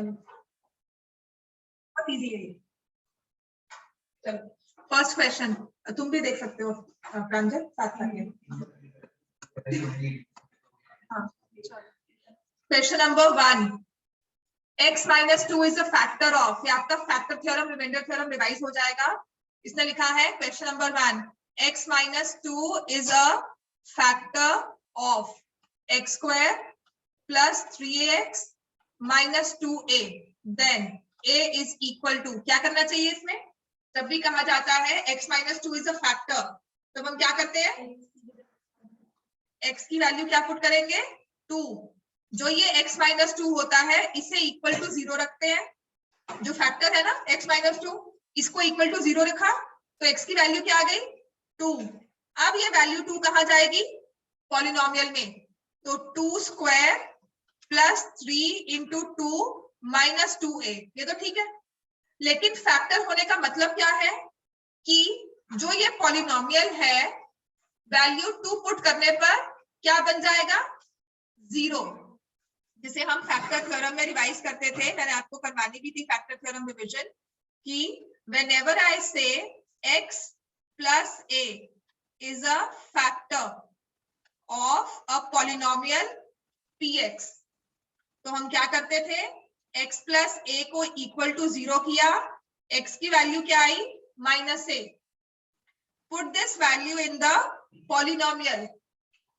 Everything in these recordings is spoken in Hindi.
चलो बहुत इजी है ये। चलो फर्स्ट क्वेश्चन तुम भी देख सकते हो प्रांजल साथ साथ। हाँ question number 1, x minus 2 is a factor of, ये आपका factor theorem remainder theorem revise हो जाएगा। इसने लिखा है question number 1, x minus 2 is a factor of x square plus 3ax minus 2a, then a is equal to, क्या करना चाहिए इसमें, जब भी कहा जाता है x minus 2 is a factor तो हम क्या करते हैं, x की वैल्यू क्या पुट करेंगे 2, जो ये x माइनस 2 होता है इसे इक्वल टू 0 रखते हैं, जो फैक्टर है ना x माइनस 2 इसको इक्वल टू 0 रखा तो x की वैल्यू क्या आ गई 2। अब ये वैल्यू 2 कहाँ जाएगी पॉलिनोमियल में, तो 2 square plus 3 into 2 minus 2a, ये तो ठीक है। लेकिन फैक्टर होने का मतलब क्या है कि जो ये पॉलिनोमियल है वैल्यू 2 पुट करने पर क्या बन जाएगा 0, जिसे हम फैक्टर थ्योरम में रिवाइज करते थे, मैंने आपको करवानी भी थी फैक्टर थ्योरम रिवीजन, कि whenever I say x plus a is a factor of a polynomial px, तो हम क्या करते थे x प्लस a को इक्वल टू 0 किया, x की वैल्यू क्या आई minus a, put this value in the polynomial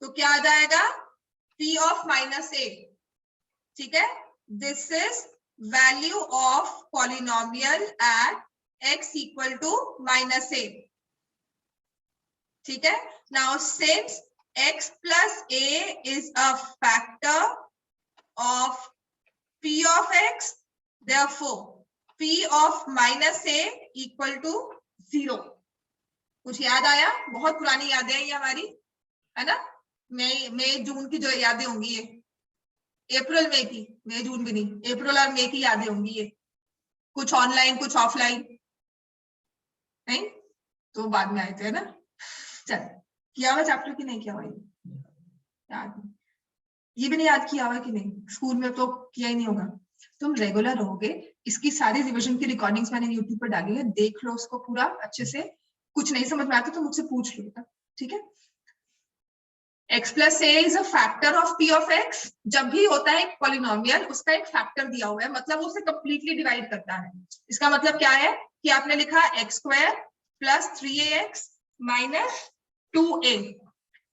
तो क्या आ जाएगा p ऑफ माइनस a, ठीक है। This is value of polynomial at x equal to minus a, ठीक है। Now since x plus a is a factor of p of x, therefore p of minus a equal to 0। कुछ याद आया, बहुत पुरानी यादें हैं ये हमारी, है ना, मई जून की जो यादें होंगी ये, अप्रैल मई की, मई जून भी नहीं, अप्रैल और मई की यादें होंगी ये, कुछ ऑनलाइन कुछ ऑफलाइन, नहीं तो बाद में आए थे, है ना। चल किया हुआ चैप्टर की नहीं किया हुआ, याद नहीं, ये भी नहीं याद किया हुआ कि नहीं, स्कूल में तो किया ही नहीं होगा। तुम रेगुलर रहोगे, इसकी सारी रिवीजन की रिकॉर्डिंग्स मैंने यूट्यूब पर डाली है, देख लो उसको पूरा अच्छे से, कुछ नहीं समझ में आता तो मुझसे पूछ लो, ठीक है। x plus A is a factor of p of x, जब भी होता है एक पॉलिनोमियल उसका एक फैक्टर दिया हुआ है, मतलब वो उसे कंप्लीटली डिवाइड करता है। इसका मतलब क्या है कि आपने लिखा x square plus 3ax minus 2a,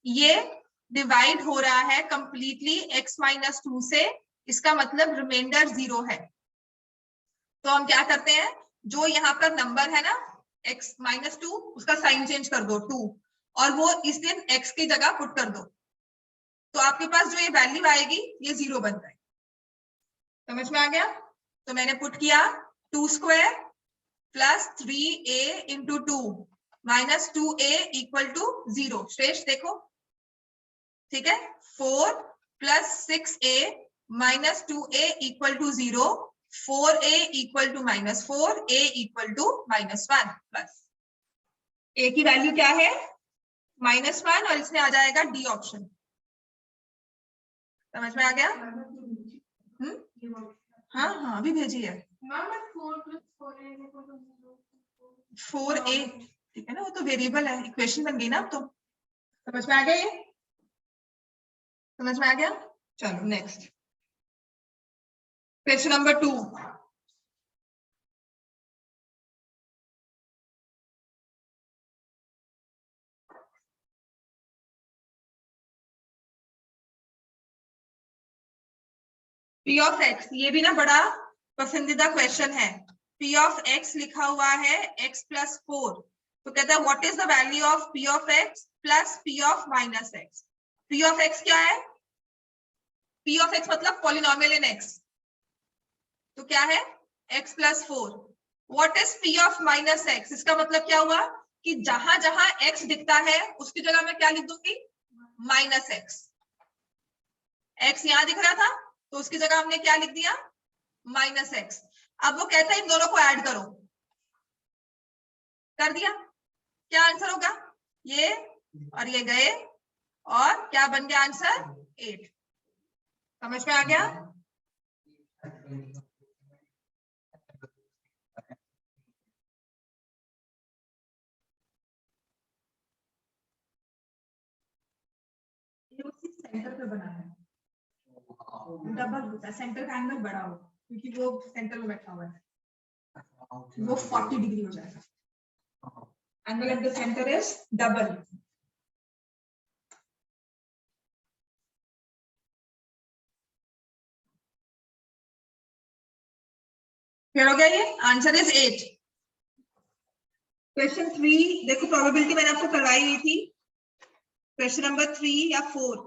ये डिवाइड हो रहा है कंप्लीटली x माइनस 2 से, इसका मतलब रिमाइंडर 0 है। तो हम क्या करते हैं, जो यहाँ पर नंबर है ना x माइनस 2 उसका साइन चेंज कर दो 2, और वो इस दिन x की जगह पुट कर दो, तो आपके पास जो ये वैल्यू आएगी ये 0 बन जाएगी। समझ में आ गया, तो मैंने पुट किया 2 square plus 3a into 2 minus 2a equal to 0। Shreshth देखो, ठीक है, 4 plus 6a minus 2a equal to 0, 4a equal to minus 4, a equal to minus 1, plus a की वैल्यू क्या है -1 और इसमें आ जाएगा डी ऑप्शन। समझ में आ गया? हाँ हाँ अभी भेजी है 4a, ठीक है ना, वो तो वेरिएबल है, इक्वेशन बन गई ना अब तो। समझ में आ गया ये, समझ में आ गया। चलो next question number 2, p of x, ये भी ना बड़ा पसंदीदा क्वेश्चन है। p ऑफ x लिखा हुआ है x प्लस 4, तो कहता है what is the value of p of x plus p of minus x। p of x क्या है, p ऑफ x मतलब पॉलिनोमियल इन x, तो क्या है x plus 4। What is p of minus x, इसका मतलब क्या हुआ कि जहां जहां x दिखता है उसकी जगह मैं क्या लिख दूंगी माइनस x। x यहां दिख रहा था तो उसकी जगह हमने क्या लिख दिया माइनस x। अब वो कहता है इन दोनों को ऐड करो, कर दिया, क्या आंसर होगा ये और ये गए, और क्या बन गया आंसर 8। समझ में आ गया। सेंटर पे बना है, डबल होता है, सेंटर का एंगल बड़ा हो क्योंकि वो सेंटर में बैठा हुआ है, वो 40 डिग्री हो जाएगा। Angle at the centre is double. Clear हो गया? ये आंसर इज 8। क्वेश्चन 3 देखो, प्रोबेबिलिटी मैंने आपको करवाई हुई थी। क्वेश्चन नंबर 3 या 4,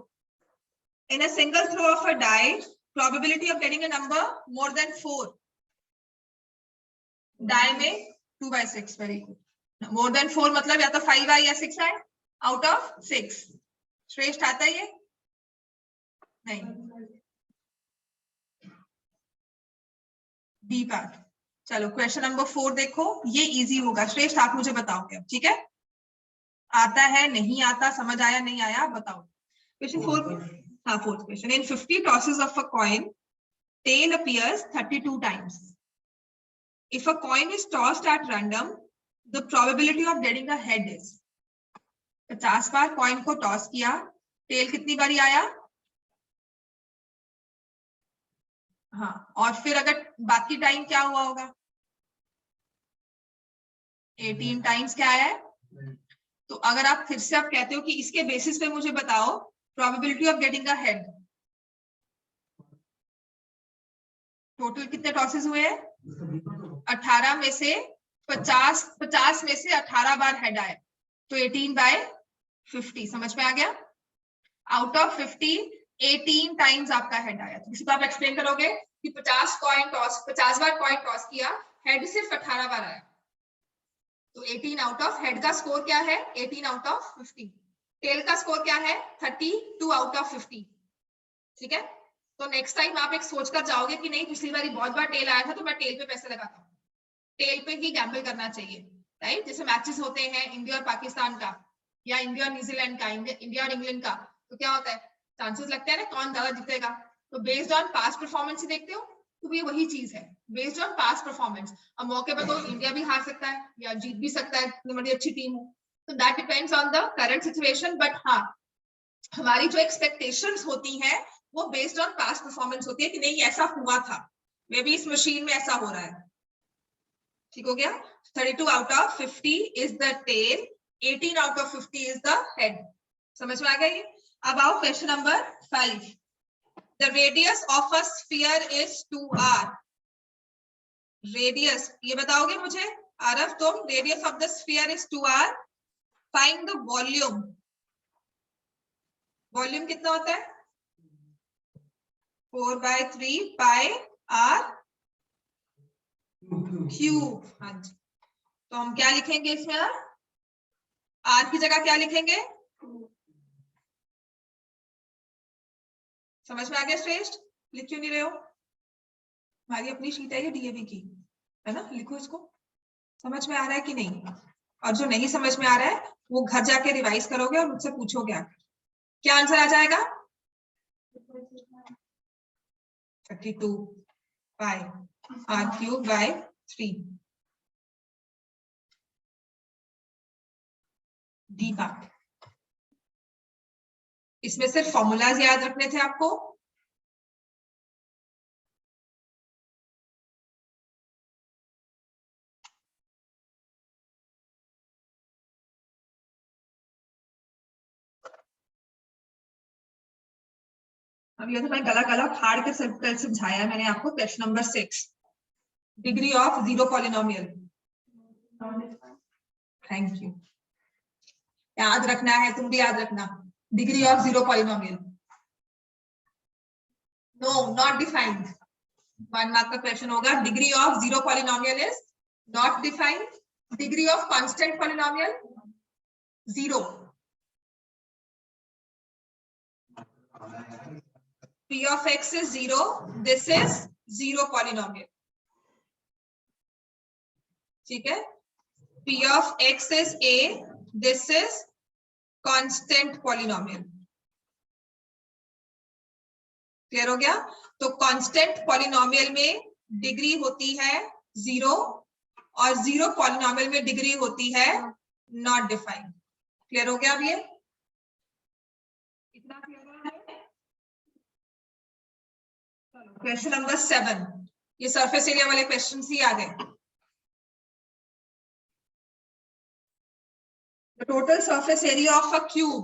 in a single throw of a die, probability of getting a number more than 4, die में 2/6, वेरी गुड। मोर देन 4 मतलब या तो 5 आए या 6 आए, आउट ऑफ 6। श्रेष्ठ आता है ये? नहीं, बी पार्ट। चलो क्वेश्चन नंबर 4 देखो, ये इजी होगा। श्रेष्ठ आप मुझे बताओ क्या, ठीक है? आता है, नहीं आता, समझ आया नहीं आया, बताओ। क्वेश्चन 4, हाँ fourth question. In 50 tosses of a coin, tail appears 32 times. If a coin is tossed at random, the probability of getting a head is 50 bar coin को टॉस किया, टेल कितनी बारी आया? हाँ, और फिर अगर बाकी टाइम क्या हुआ होगा? 18 टाइम्स क्या आया है? तो अगर आप फिर से आप कहते हो कि इसके बेसिस पे मुझे बताओ probability of getting a head, total कितने टॉसेस हुए हैं? 18 में से 50 में से 18 बार हेड आए, तो 18/50। समझ में आ गया? आउट ऑफ 50 18 टाइम्स आपका हेड आया। तो इसी को आप एक्सप्लेन करोगे कि 50 बार कॉइन टॉस किया, हेड सिर्फ 18 बार आया, तो 18 आउट ऑफ, हेड का स्कोर क्या है? 18 आउट ऑफ 50। टेल का स्कोर क्या है? 32 आउट ऑफ 50। ठीक है, तो नेक्स्ट टाइम आप एक सोच कर जाओगे कि नहीं पिछली बार बहुत बार टेल आया था तो मैं टेल पे पैसे लगाता हूँ, टेल पे ही गैम्बल करना चाहिए, राइट? जैसे मैचेस होते हैं इंडिया और पाकिस्तान का, या इंडिया और न्यूजीलैंड का, इंडिया और इंग्लैंड का, तो क्या होता है, चांसेस लगते हैं ना कौन ज्यादा जीतेगा, तो बेस्ड ऑन पास्ट परफॉर्मेंस ही देखते हो, तो ये वही चीज है, बेस्ड ऑन पास्ट परफॉर्मेंस। अब मौके पर तो इंडिया भी हार सकता है या जीत भी सकता है, बड़ी अच्छी टीम हो, तो that depends on the current situation. But हाँ, हमारी जो एक्सपेक्टेशंस होती हैं वो बेस्ड ऑन पास्ट परफॉर्मेंस होती है कि नहीं ऐसा हुआ था, मे बी इस मशीन में ऐसा हो रहा है। ठीक हो गया? 32 out of 50 is the tail, 18 out of 50 is the head. समझ में आ गया ये? अब आओ question number 5। The radius of a sphere is 2r। Radius ये बताओगे मुझे आरव तुम? Radius of the sphere is 2r। Find the volume. Volume कितना होता है? 4/3 पाई r क्यूब। हाँ जी, तो हम क्या लिखेंगे इसमें? आर की जगह क्या लिखेंगे? समझ में आ गया श्रेष्ठ? लिख क्यों नहीं रहे हो? हमारी अपनी शीट है ये डीएवी की, है ना? लिखो इसको। समझ में आ रहा है कि नहीं? और जो नहीं समझ में आ रहा है वो घर जाके रिवाइज करोगे और मुझसे पूछोगे आकर। क्या आंसर आ जाएगा? 32 पाई r cube by 3 D part. इसमें सिर्फ फॉर्मूलाज याद रखने थे आपको। अब ये तो मैं गला गला फाड़ के समझाया मैंने आपको। Question number 6, degree of zero polynomial. Thank you, याद रखना है, तुम भी याद रखना। Degree of zero polynomial, no not defined. 1 mark का क्वेश्चन होगा, degree of zero polynomial is not defined. Degree of constant polynomial 0। P of x is 0. This is zero polynomial. ठीक है? P of x is a. This is constant polynomial. Clear हो गया? तो कांस्टेंट पॉलिनोमियल में डिग्री होती है 0 और जीरो पॉलिनोमियल में डिग्री होती है नॉट डिफाइंड। क्लियर हो गया अब ये? इतना क्लियर है? क्वेश्चन नंबर 7, ये सरफेस एरिया वाले क्वेश्चन ही आ गए। Total surface area of a cube,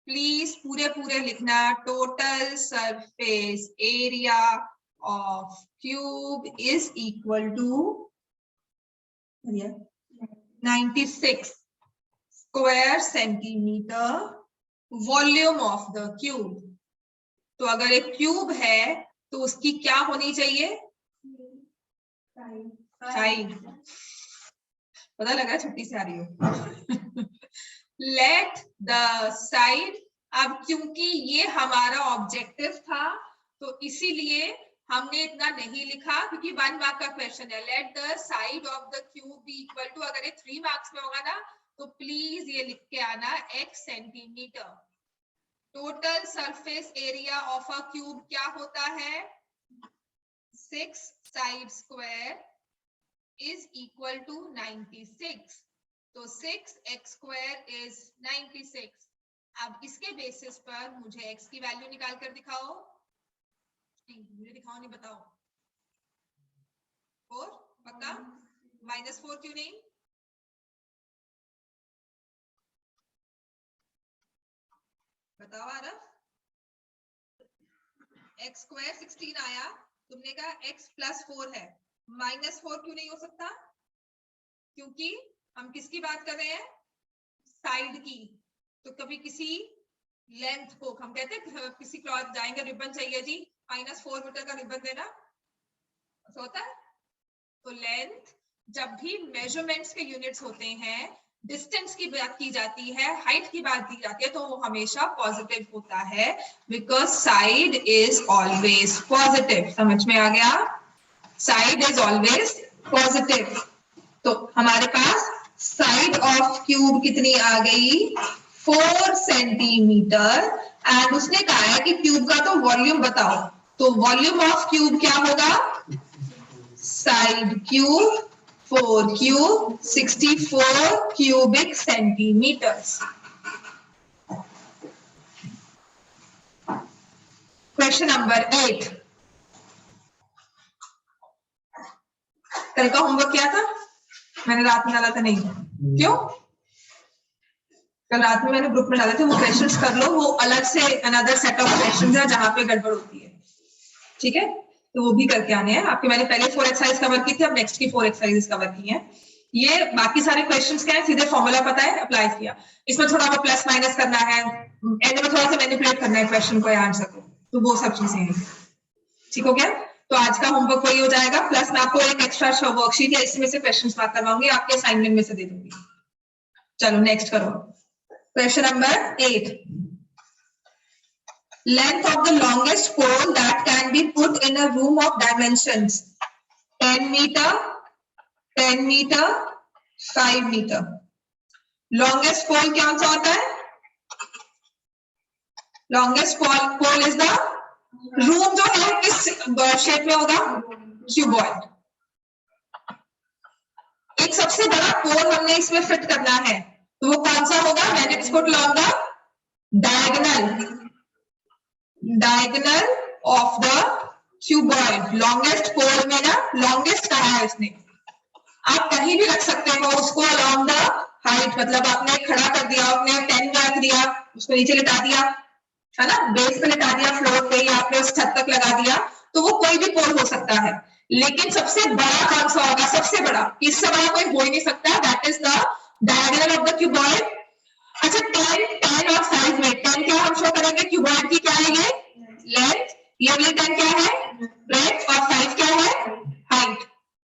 please पूरे लिखना। Total surface area of cube is equal to 96 square centimetre volume of the cube. तो अगर एक क्यूब है तो उसकी क्या होनी चाहिए? साइड। पता लगा छुट्टी से आ रही हो। लेट द साइड, अब क्योंकि ये हमारा ऑब्जेक्टिव था तो इसीलिए हमने इतना नहीं लिखा, क्योंकि 1 मार्क का क्वेश्चन है। Let the side of the cube be equal to, अगर ये 3 मार्क्स में होगा ना तो प्लीज ये लिख के आना x centimetre. Total surface area of a cube क्या होता है? 6 side square is equal to 96। तो 6x स्क्वायर इज 96। अब इसके बेसिस पर मुझे x की वैल्यू निकाल कर दिखाओ। मुझे दिखाओ, नहीं बताओ। 4 पक्का? -4 क्यों नहीं? बताओ आरव। x स्क्वायर 16 आया, तुमने कहा x प्लस 4 है, -4 क्यों नहीं हो सकता? क्योंकि हम किसकी बात कर रहे हैं? साइड की। तो कभी किसी लेंथ को हम कहते हैं, किसी क्लॉथ जाएंगे, रिबन चाहिए जी, -4 मीटर का रिबन देना, ऐसा होता है। तो लेंथ, जब भी मेजरमेंट्स के यूनिट्स होते हैं, डिस्टेंस की बात की जाती है, हाइट की बात की जाती है, तो वो हमेशा पॉजिटिव होता है, because side is always positive. समझ में आ गया? Side is always positive. तो हमारे पास साइड ऑफ क्यूब कितनी आ गई? 4 सेंटीमीटर। एंड उसने कहा है कि क्यूब का तो वॉल्यूम बताओ, तो वॉल्यूम ऑफ क्यूब क्या होगा? Side cube 4 cube 64 cubic centimetres. Question number 8। कल का होमवर्क किया था मैंने, रात में डाला था नहीं? क्यों? कल रात में मैंने ग्रुप में डाले थे, वो क्वेश्चंस कर लो, वो अलग से अनदर सेट ऑफ क्वेश्चंस है जहां पे गड़बड़ होती है। ठीक है, तो वो भी करके आने हैं आपके। मैंने पहले 4 एक्सरसाइज कवर की थी, अब नेक्स्ट की 4 एक्सरसाइजेस कवर की हैं। ये बाकी सारे क्वेश्चंस क्या है, सीधे फॉर्मूला पता है, अप्लाई किया। इसमें थोड़ा सा प्लस माइनस करना है, एंड में थोड़ा सा मैनिपुलेट करना है क्वेश्चन को या आंसर को, तो वो सब चीजें हैं। ठीक हो गया? तो आज का होमवर्क वही हो जाएगा, प्लस मैं आपको एक एक्स्ट्रा वर्कशीट या इसमें से क्वेश्चन मार्क करवाऊंगी, आपके असाइनमेंट में से दे दूंगी। चलो नेक्स्ट करो। Question number 8। Length of the longest pole that can be put in a room of dimensions 10 meter, 10 meter, 5 meter. Longest pole क्या सा होता है? Longest pole is the room जो है किस शेप में होगा? क्यूबॉइड। एक सबसे बड़ा पोल हमने इसमें फिट करना है, तो वो कौन सा होगा? When it's put along the diagonal of the cuboid. longest pole में ना longest कहा है इसने, आप कहीं भी रख सकते हो उसको along the height, मतलब आपने खड़ा कर दिया, आपने 10 में रख दिया, उसको नीचे लिटा दिया, है ना, बेस पे लिटा दिया, फ्लोर पे, या आपने उस छत तक लगा दिया, तो वो कोई भी पोल हो सकता है। लेकिन सबसे बड़ा कौन सा होगा? सबसे बड़ा, इससे बड़ा कोई हो ही नहीं सकता, that is the diagonal of the cuboid. अच्छा 10 और 5 में 10 क्या हम शो करेंगे? क्यूबॉइड की क्या है ये? लेंथ। ये वाली 10 क्या है? ब्रेड्थ। और 5 क्या है? हाइट।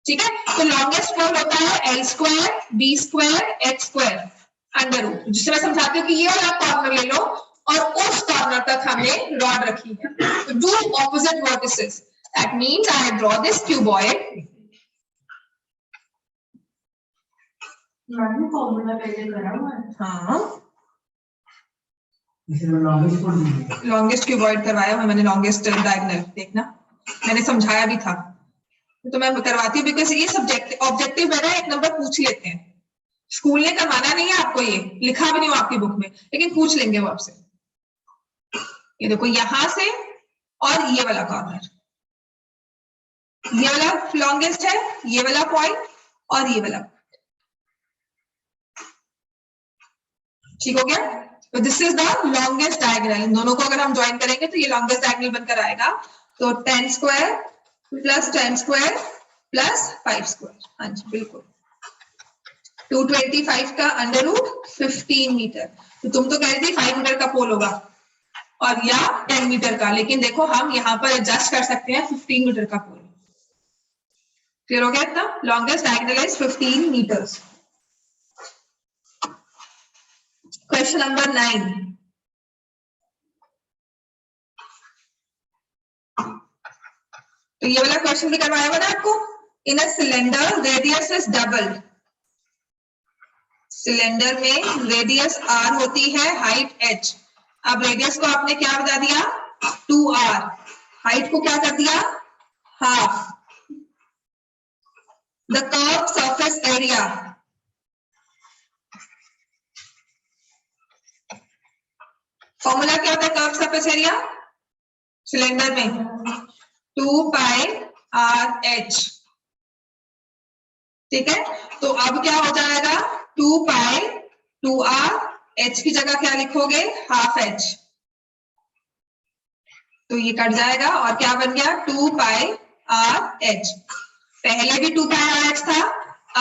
ठीक है, तो लॉन्गेस्ट पोल होता है L square B square H square under root. जिससे मैं समझाती हूँ कि ये वाला कॉर्नर ले लो और उस कॉर्नर तक हमने रॉड रखी है, तो do opposite vertices. That means I draw this cuboid. हाँ, लॉन्गेस्ट क्यूबॉइड करवाया मैंने, लॉन्गेस्ट डायगोनल। देखना मैंने समझाया भी था, तो मैं करवाती हूँ बिकॉज ये सब्जेक्ट ऑब्जेक्टिव है ना, एक नंबर पूछ लेते हैं। स्कूल ने करवाना नहीं है आपको, ये लिखा भी नहीं हो आपकी बुक में, लेकिन पूछ लेंगे वो आपसे। ये देखो यहां से और ये वाला कॉर्नर, ये वाला लॉन्गेस्ट है, ये वाला पॉइंट और ये वाला, ठीक हो गया। तो this is the longest diagonal, इन दोनों को अगर हम ज्वाइन करेंगे तो ये लॉन्गेस्ट डायगोनल बनकर आएगा। तो 10 square plus 10 square plus 5 square, हाँ जी बिल्कुल 225 का अंडर रूट 15 मीटर। तो तुम तो कह रही थी 5 मीटर का पोल होगा और या 10 मीटर का, लेकिन देखो हम यहाँ पर एडजस्ट कर सकते हैं 15 मीटर का पोल। क्लियर हो गया इतना? Longest diagonal is 15 metres. Question number 9, तो ये वाला क्वेश्चन भी करवाया हुआ ना आपको। In a cylinder radius is double, cylinder में रेडियस r होती है, हाइट h। अब रेडियस को आपने क्या बता दिया 2r, हाइट को क्या कर दिया half. The curve surface area, formula क्या होता है कर्व सरफेस एरिया सिलेंडर में 2 पाई r h, ठीक है। तो अब क्या हो जाएगा 2 पाई 2r, h की जगह क्या लिखोगे हाफ h, तो ये कट जाएगा और क्या बन गया 2 पाई r h। पहले भी 2 पाई r h था,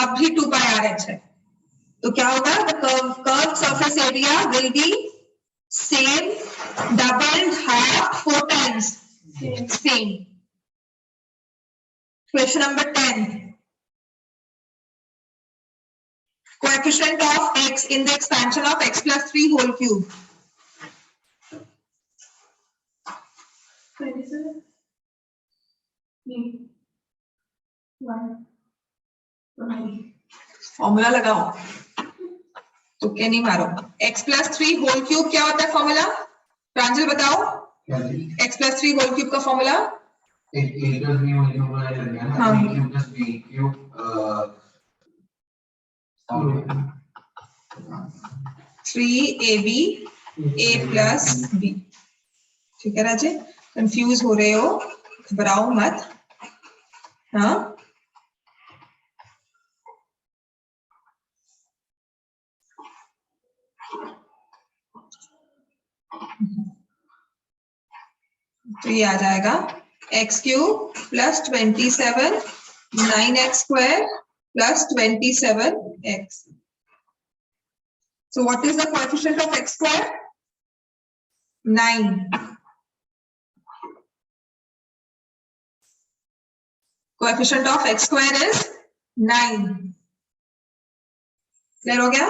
अब भी 2 पाई r h है, तो क्या होगा the curve surface area will be same, double, half, 4 times same. Question number 10, coefficient of x in the expansion of x plus 3 whole cube. Formula लगाओ, तुक्के नहीं मारो। x plus 3 होल क्यूब क्या होता है फॉर्मूला, प्रांजल बताओ। x plus 3 होल क्यूब का formula 3ab a plus b, ठीक है राजे, कंफ्यूज हो रहे हो घबराओ मत, हाँ तो ये आ जाएगा x cube plus 27 9x square plus 27x। So what is the coefficient of x square? 9. Coefficient of x square is 9. Clear हो गया?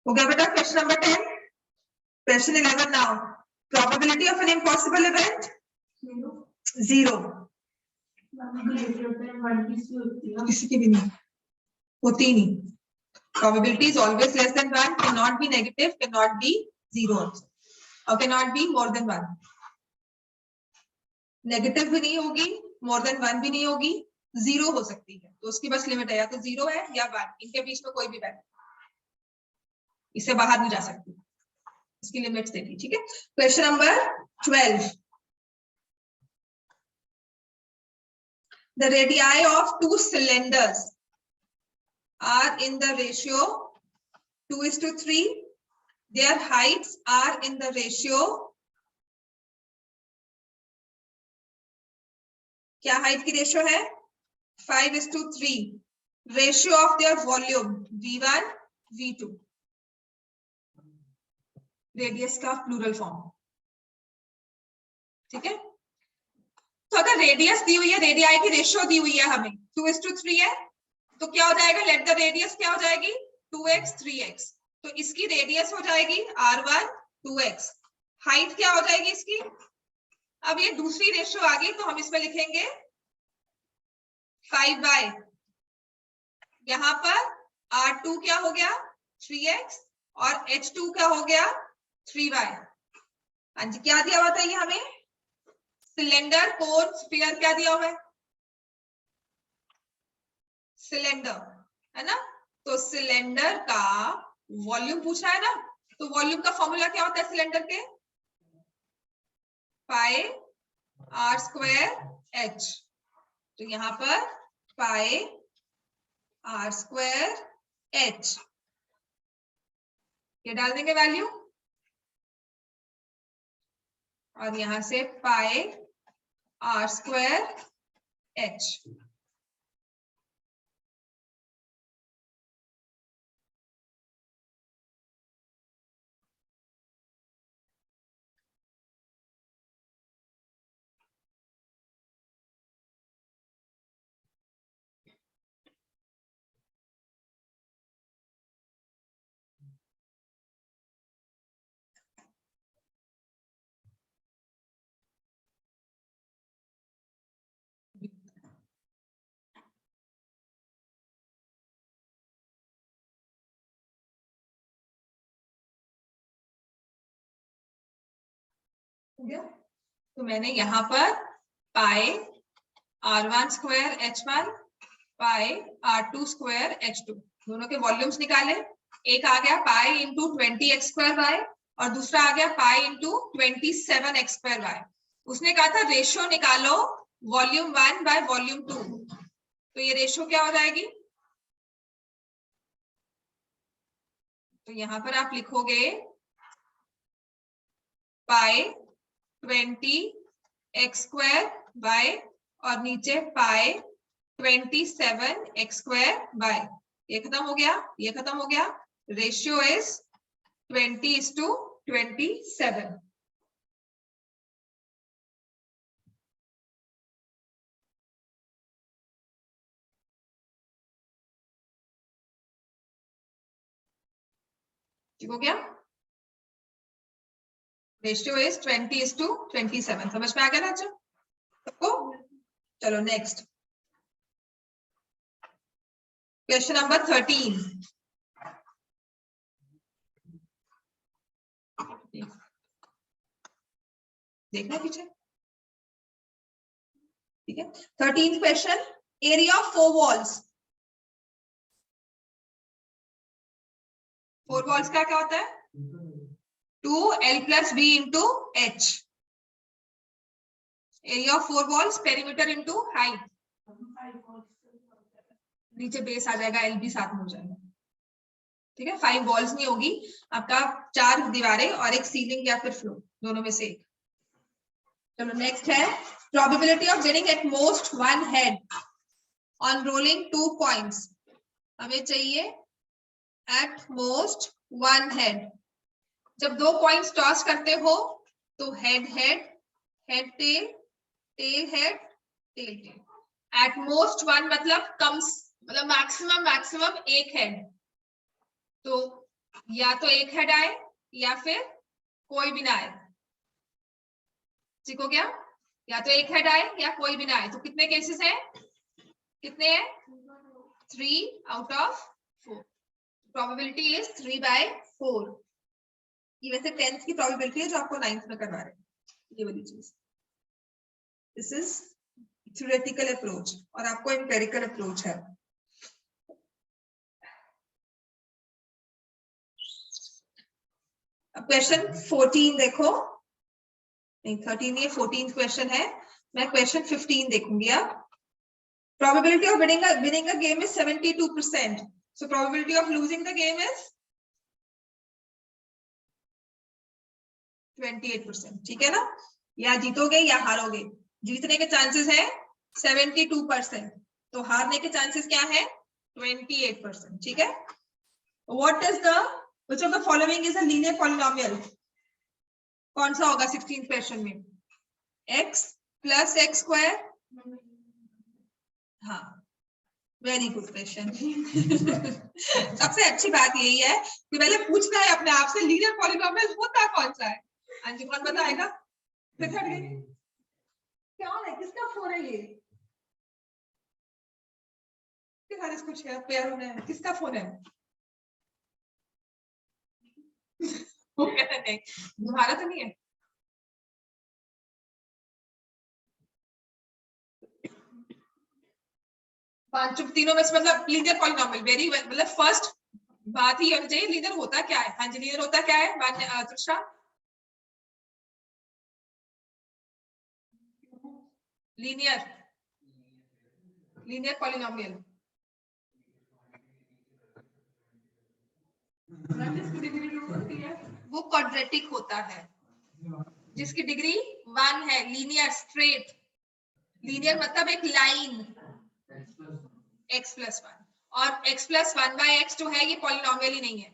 हो गया बेटा question number 10। Question 11 now, probability of an impossible event 0, किसी की भी नहीं होती ही नहीं। Probability is always less than 1, cannot be negative, cannot be 0 also, or cannot be more than 1। Negative भी नहीं होगी, मोर देन 1 भी नहीं होगी, 0 हो सकती है, तो उसकी बस लिमिट है या तो 0 है या 1, इनके बीच में कोई भी वैल्यू, इससे बाहर नहीं जा सकती, इसकी लिमिट्स देखिए, ठीक है। Question number 12, the radii of two cylinders are in the ratio 2:3, their heights are in the ratio क्या हाइट की रेशियो है? 5:3 ratio of their volume V1 V2, radius का प्लूरल फॉर्म। ठीक है, तो अगर रेडियस दी हुई है, रेडियाई की रेशियो दी हुई है हमें 2:3 है, तो क्या हो जाएगा? लेट द रेडियस क्या हो जाएगी? 2x 3x। तो इसकी रेडियस हो जाएगी R1 2x। हाइट क्या हो जाएगी इसकी? अब ये दूसरी रेशियो आ गई, तो हम इसमें लिखेंगे 5/, यहां पर R2 क्या हो गया? 3x और H2 क्या हो गया? 3y। हाँ जी, क्या दिया हुआ था ये हमें? सिलेंडर, कोन, स्फीयर क्या दिया हुआ है? सिलेंडर, है ना? तो सिलेंडर का वॉल्यूम पूछा है ना, तो वॉल्यूम का फॉर्मूला क्या होता है सिलेंडर के? पाई R स्क्वायर H। तो यहां पर पाई R स्क्वायर H ये डाल देंगे वैल्यू, और यहां से पाई R स्क्वायर H। तो मैंने यहाँ पर पाई R1 स्क्वायर H1 पाई R2 स्क्वायर H2 दोनों के वॉल्यूम्स निकाले। एक आ गया pi into 20x square Y और दूसरा आ गया pi into 27x square Y. उसने कहा था रेशियो निकालो वॉल्यूम 1 बाय वॉल्यूम 2, तो ये रेशियो क्या हो जाएगी? तो यहाँ पर आप लिखोगे पाई 20x स्क्वायर बाय और नीचे पाई 27x स्क्वायर बाय। ये खत्म हो गया, ये खत्म हो गया। Ratio is 20:27। ठीक हो गया? Ratio is 20:27। समझ में आ गया ना अच्छा सबको? चलो नेक्स्ट क्वेश्चन नंबर 13। देखना पीछे, ठीक है। 13th question, area of 4 walls. 4 walls का क्या होता है? 2l + b × h। Area of 4 walls perimeter into height. नीचे बेस आ जाएगा, एल भी साथ में हो जाएगा। ठीक है, 5 वॉल्स नहीं होगी आपका, 4 दीवारें और एक सीलिंग या फिर फ्लोर, दोनों में से एक। चलो नेक्स्ट है probability of getting eight most 1 head on rolling 2 coins. हमें चाहिए एट मोस्ट 1 हेड। जब 2 कॉइन्स टॉस करते हो तो head head, head tail, tail head, tail tail. At most 1 मतलब कम, मतलब मैक्सिमम मैक्सिमम एक हेड। तो या तो एक हेड आए या फिर कोई भी ना आए। ठीक हो गया? या तो एक हेड आए या कोई भी ना आए। तो कितने केसेस हैं? कितने हैं? 3 आउट ऑफ 4। Probability is 3/4। ये वैसे 10th की प्रोबेबिलिटी है जो आपको 9th में करवा रहे हैं, ये वाली चीज। दिस इज थ्योरेटिकल अप्रोच और आपको एम्पिरिकल अप्रोच है। अब क्वेश्चन 14 देखो, नहीं 13 ये 14th क्वेश्चन है। मैं क्वेश्चन 15 देखूंगी। अब probability of winning a game is 72%. So probability of losing the game is 28%। ठीक है ना? या जीतोगे या हारोगे। जीतने के चांसेस है 72%, तो हारने के चांसेस क्या है 28%, ठीक है। What is the which of the following is a linear polynomial, कौन सा होगा 16th क्वेश्चन में, x प्लस एक्स स्क्वायर, हाँ वेरी गुड क्वेश्चन। सबसे अच्छी बात यही है कि पहले पूछना है अपने आप से लीनियर पॉलिनोमियल होता कौन सा है। हाँ जी, कौन बताएगा, क्या है, किसका फोन है ये, इसको शेयर पेयर में किसका फोन है, नहीं तुम्हारा तो नहीं है। पांचों तीनों में से मतलब लीनियर पॉलिनोमियल वेरी मतलब फर्स्ट बात ही होनी चाहिए लीनियर होता क्या है। हाँ जी, लीनियर होता क्या है तृषा, लीनियर लीनियर पॉलिनोमियल वो क्वाड्रेटिक होता है जिसकी डिग्री 1 है, लीनियर स्ट्रेट, लीनियर मतलब एक लाइन x+1, और x+1/x जो है ये पॉलिनोमियल ही नहीं है,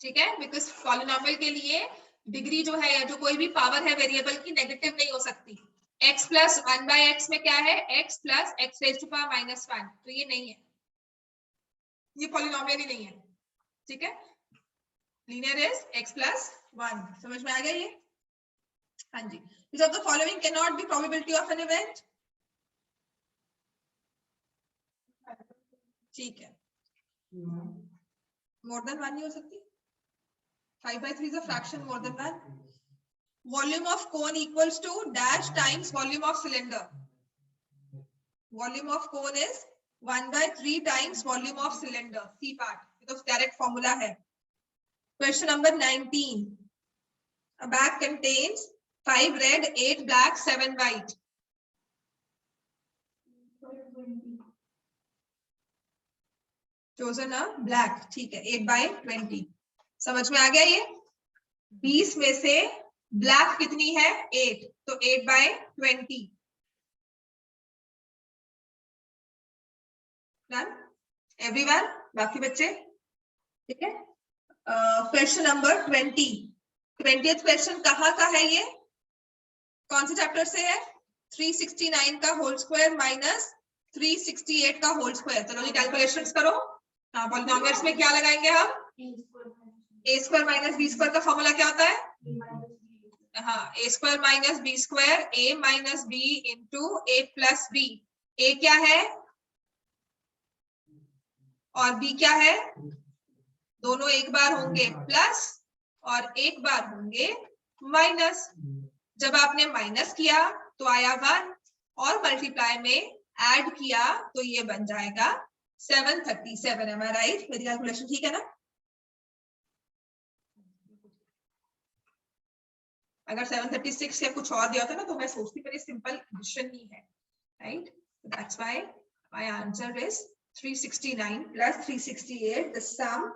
ठीक है, बिकॉज पॉलिनोमियल के लिए डिग्री जो है या जो कोई भी पावर है वेरिएबल की नेगेटिव नहीं हो सकती। x+1/x में क्या है, x + x⁻⁻1, तो ये नहीं है, ये पॉलिनोमियल ही नहीं है, ठीक है। लीनियर इज x+1, समझ में आ गया ये। हाँ जी, which of the following cannot be probability of an event, ठीक है, मोर देन 1 नहीं हो सकती, 5/3 is a fraction more than 1, volume of cone equals to dash times volume of cylinder, volume of cone is 1/3 times volume of cylinder, C part, तो डायरेक्ट फॉर्मूला है। Question number 19, a bag contains 5 red, 8 black, 7 white, chosen a black, ठीक है, 8/20, समझ में आ गया ये। 20 में से ब्लैक कितनी है 8, तो 8/20, डन एवरीवन, बाकी बच्चे ठीक है। क्वेश्चन नंबर 20th क्वेश्चन कहाँ का है ये, कौन से चैप्टर से है, 369 का होल स्क्वायर माइनस 368 का होल स्क्वायर। चलो जी कैलकुलेशंस करो। हाँ, पॉलिनोमियल्स में क्या लगाएंगे हम, a² माइनस b² का फॉर्मूला क्या होता है, हाँ a² minus b², a minus b into a plus b, a क्या है और b क्या है, दोनों एक बार होंगे प्लस और एक बार होंगे माइनस। जब आपने माइनस किया तो आया 1 और मल्टीप्लाई में ऐड किया तो ये बन जाएगा 737। एम आई राइट, मेरी कैलकुलेशन ठीक है ना। अगर 736 या कुछ और दिया होता ना तो मैं सोचती, पर ये सिंपल एडिशन ही है, right, that's why my answer is 369 plus 368, the sum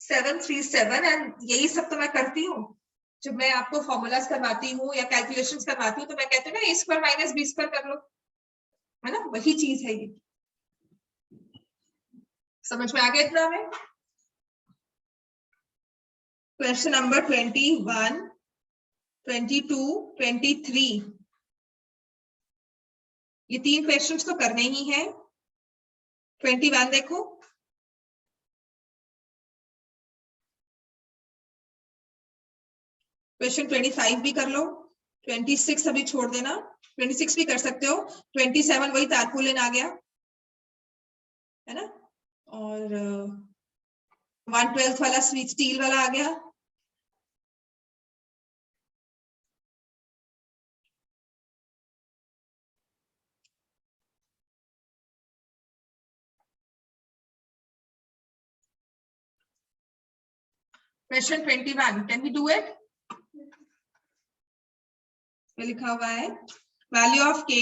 737। And यही सब तो मैं करती हूँ जब मैं आपको फॉर्मूलाज करवाती हूँ या कैलकुलेशंस करवाती हूँ, तो मैं कहती हूँ ना a² माइनस b² कर लो, है ना, वही चीज है ये। समझ में आ गया इतना में। क्वेश्चन नंबर 21, 22, 23, ये 3 क्वेश्चंस तो करने ही हैं। 21 देखो, क्वेश्चन 25 भी कर लो, 26 अभी छोड़ देना, 26 भी कर सकते हो, 27 वही तारपुलिन आ गया है ना, और 1/12 वाला स्वीट स्टील वाला आ गया। Question 21, can we do it, लिखा हुआ है value of k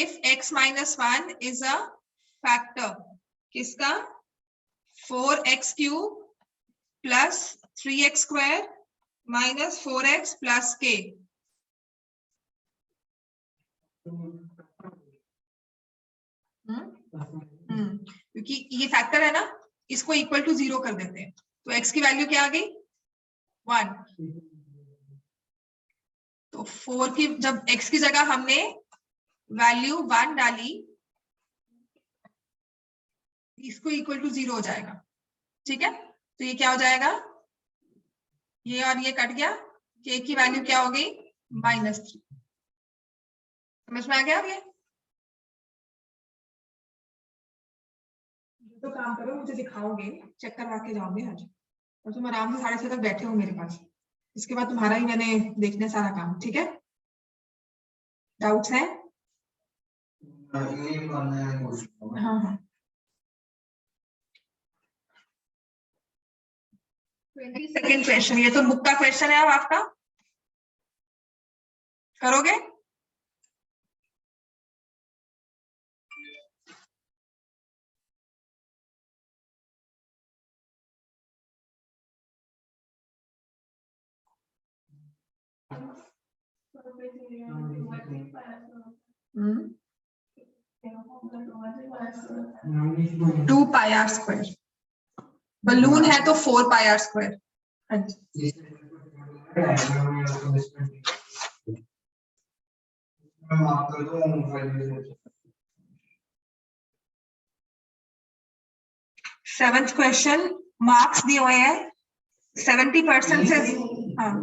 if x minus 1 is a factor किसका, 4x³ plus 3x² minus 4x plus k। क्योंकि ये फैक्टर है ना, इसको इक्वल टू 0 कर देते हैं। तो x की वैल्यू क्या आ गई 1। तो 4 की जब x की जगह हमने वैल्यू 1 डाली, इसको इक्वल टू 0 हो जाएगा। ठीक है, तो ये क्या हो जाएगा, ये और ये कट गया, k की वैल्यू क्या हो गई -3। समझ में आ गया? ये तो काम करो, मुझे दिखाओगे, चेक करवा के जाओगे आज, और तुम आराम से 6:30 तक बैठे हो मेरे पास। इसके बाद तुम्हारा ही मैंने देखने सारा काम। ठीक है, डाउट्स हैं? हाँ हाँ। 22nd क्वेश्चन, ये तो बुक का क्वेश्चन है। अब आपका करोगे? Two pi r square, balloon है तो 4 pi r square. Seventh question, marks दिए हुए हैं 70% से। हाँ,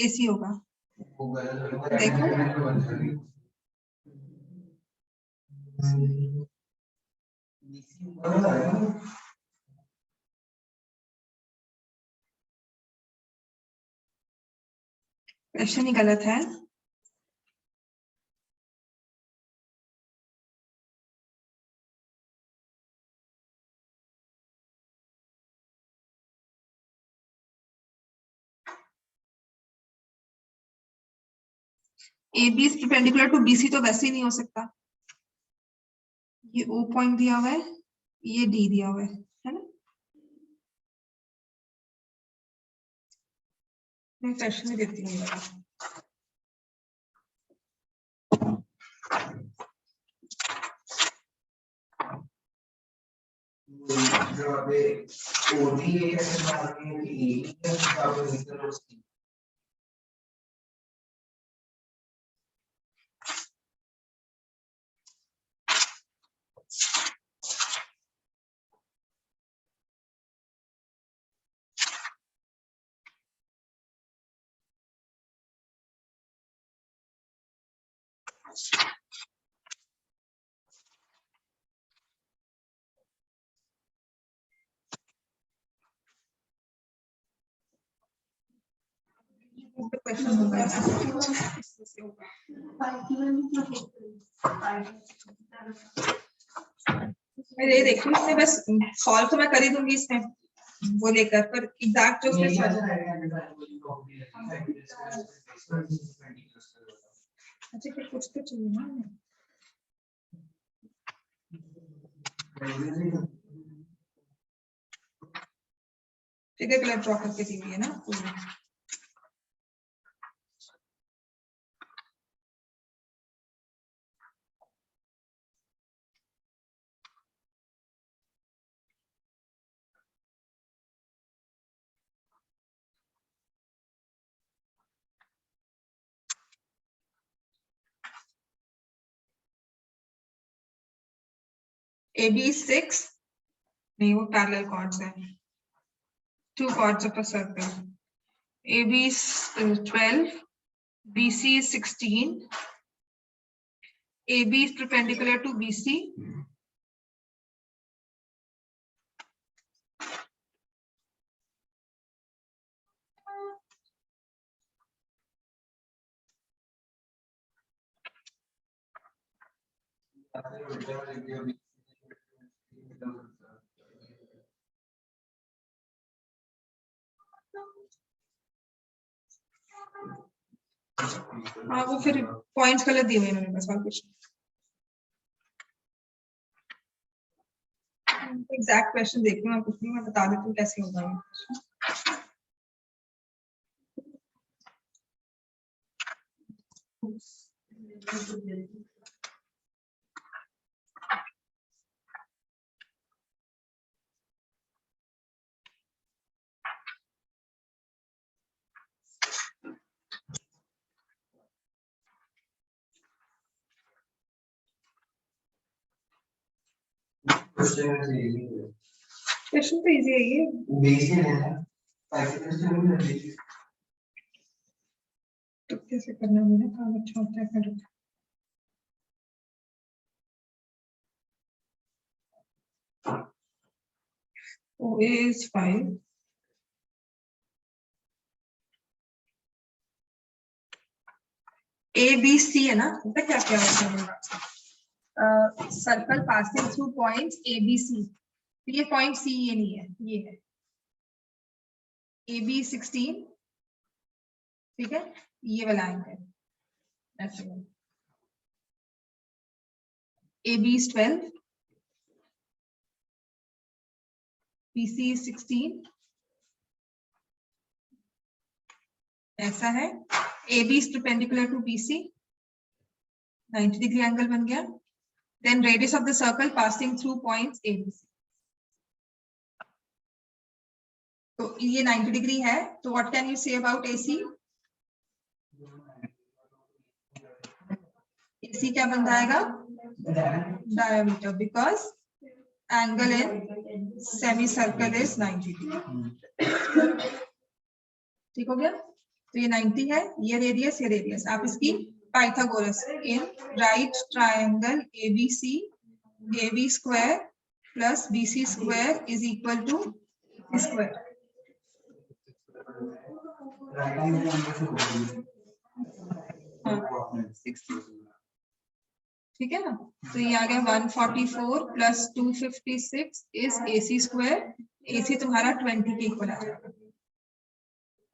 एसी होगा। देखो क्वेश्चन ही गलत है। A B is perpendicular to BC, तो वैसे ही नहीं हो सकता। ये ओ पॉइंट दिया हुआ है, ये डी दिया हुआ है ना? मैं क्वेश्चन ही देती हूँ। क्वेश्चन होगा मैं ये देखी, इसमें बस सॉल्व तो मैं कर ही दूंगी इसमें वो लेकर, पर एग्जैक्ट जो उसमें अच्छा फिर कुछ तो चाहिए ना। ठीक है, कलर ड्रॉ करके दी हुई है ना। AB 6, नहीं वो पैरेलल कॉर्ड्स है, 2 chords of a circle. AB is 12, BC is 16. AB is perpendicular to BC. हाँ वो फिर पॉइंट्स गलत दिए हुए हैं मेरे पास, और कुछ एग्जैक्ट क्वेश्चन देख रही हूँ, कुछ नहीं, मैं बता देती हूँ कैसे होगा ये। क्वेश्चन तो इजी है ये, तो कैसे करना है, मेरा काम अच्छा होता है करो। OA is 5, ABC है ना, पता क्या क्या होता है, circle passing through points ABC, ये पॉइंट C ये नहीं है, ये है AB 16, ठीक है, ये वाला एंगल ऐसे है, AB is 12, BC is 16, ऐसा है, AB is perpendicular to BC, 90 degree angle बन गया, then radius of the circle passing through points ABC, तो ये 90 डिग्री है, तो what can you say about AC? AC क्या बन जाएगा? Diameter, because angle in semicircle is 90 degree. ठीक हो गया, तो ये 90 है, ये रेडियस, आप इसकी Pythagoras in right triangle ABC, AB square plus BC square is equal to square, ठीक है ना, तो ये आ गया 144 plus 256 is AC square, AC तुम्हारा 20 के इक्वल आ जाएगा,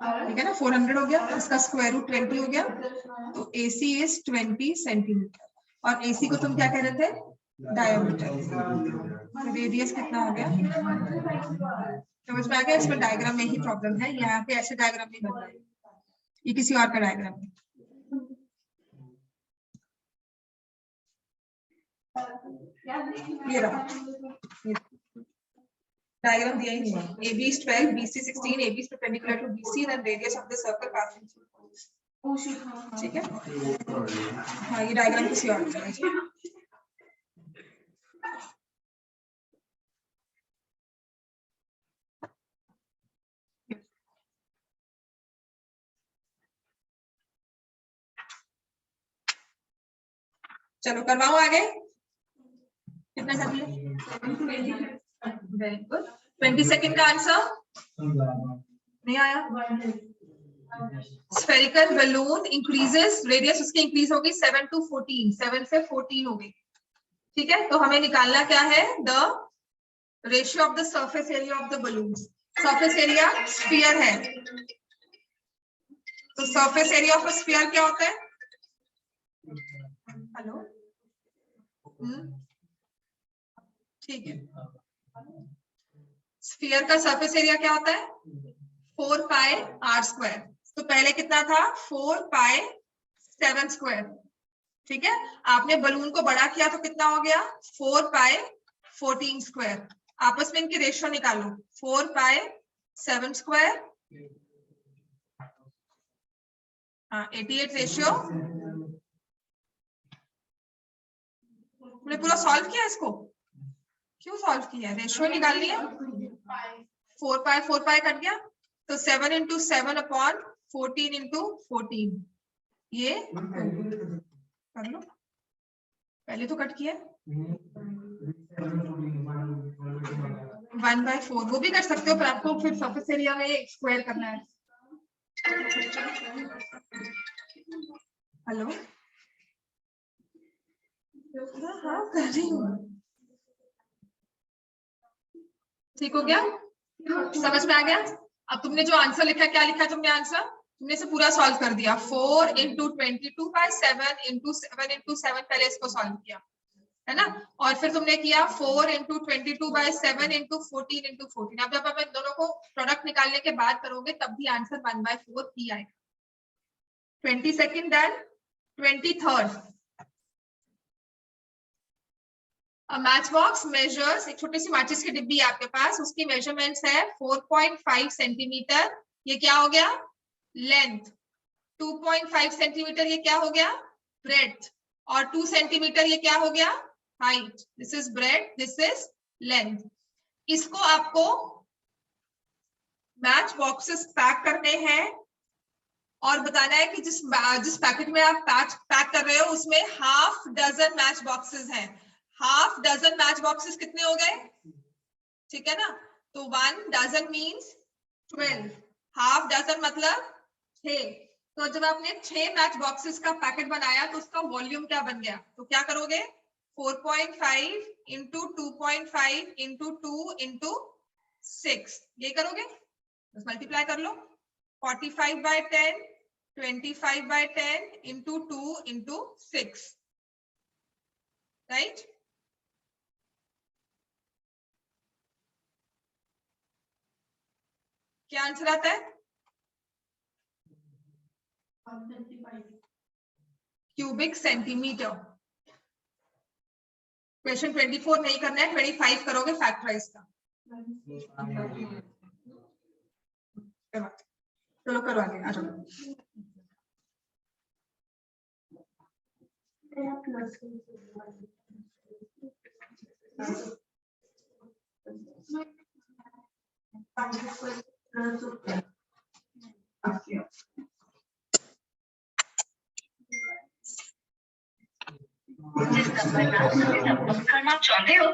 ठीक है ना, 400 हो गया, इसका स्क्वायर रूट 20 हो गया, तो AC इज 20 सेंटीमीटर, और AC को तुम क्या कह रहे थे? डायमीटर, रेडियस कितना हो गया? समझ में आ गया, इसमें डायग्राम में ही प्रॉब्लम है, यहाँ पे ऐसे डायग्राम नहीं बन रहा है, ये किसी और का डायग्राम है। ये रहा डायग्राम दिया ही नहीं है, AB is 12, BC 16, AB is perpendicular to BC, then radius of the circle passing through, ठीक है, हाँ ये डायग्राम किसी और का है। चलो करवाओ आगे, कितना कर दिया? वेरी गुड, 20 सेकंड का आंसर नहीं आया। स्फेरिकल बलून इंक्रीजेस, रेडियस उसकी इंक्रीज होगी 7 to 14, 7 से 14 हो गई, ठीक है, तो हमें निकालना क्या है? The ratio of the surface area of the balloon, surface area sphere है, तो surface area of a sphere क्या होता है? हेलो, ठीक है, स्फीयर का सरफेस एरिया क्या होता है? 4 पाई r स्क्वायर, तो पहले कितना था? 4 पाई 7 स्क्वायर, ठीक है, आपने बलून को बड़ा किया तो कितना हो गया? 4 पाई 14 स्क्वायर, आपस में इनकी रेशियो निकालो, 4 पाई 7 स्क्वायर, हाँ 88 रेशियो, तुमने पूरा सॉल्व किया इसको? क्यों सॉल्व किया? रेशियो निकालनी है, 4 पाई कट गया, तो 7 into 7 upon 14 into 14, ये कर लो, पहले तो कट किया, 1/4 वो भी कर सकते हो, पर आपको फिर सरफेस एरिया में स्क्वायर करना है। हेलो, हाँ कर रही हूँ, ठीक हो गया, समझ में आ गया? अब तुमने जो आंसर लिखा, क्या लिखा तुमने आंसर? तुमने से पूरा सॉल्व कर दिया, 4 into 22/7 into 7 into 7, पहले इसको सॉल्व किया, है ना। और फिर तुमने किया 4 into 22/7 into 14 into 14। अब जब आप इन दोनों को प्रोडक्ट निकालने के बाद करोगे तब भी आंसर 1/4 ही आएगा। 22nd done. 23rd, match box measures, एक छोटी सी माचिस की डिब्बी है आपके पास, उसकी मेजरमेंट्स है 4.5 सेंटीमीटर, ये क्या हो गया लेंथ, 2.5 सेंटीमीटर ये क्या हो गया ब्रेड्थ, और 2 सेंटीमीटर ये क्या हो गया height. This is bread, this is length. इसको आपको मैच बॉक्सेस पैक करने हैं और बताना है कि जिस पैकेट में आप पैक कर रहे हो उसमें हाफ डजन मैच बॉक्सेस हैं। हाफ डजन मैच बॉक्सेस कितने हो गए, ठीक है ना। तो 1 डजन मीन्स 12, हाफ डजन मतलब 6। तो जब आपने 6 मैच बॉक्सेस का पैकेट बनाया तो उसका वॉल्यूम क्या बन गया, तो क्या करोगे 4.5 into 2.5 into 2 into 6, ये करोगे, बस मल्टीप्लाई कर लो। 45/10, 25/10 into 2 into 6, राइट। क्या आंसर आता है, क्यूबिक सेंटीमीटर। क्वेश्चन 24 नहीं करना है, 25 करोगे फैक्टराइज का। चलो करो आगे, आ जाओ। करना चाहते हो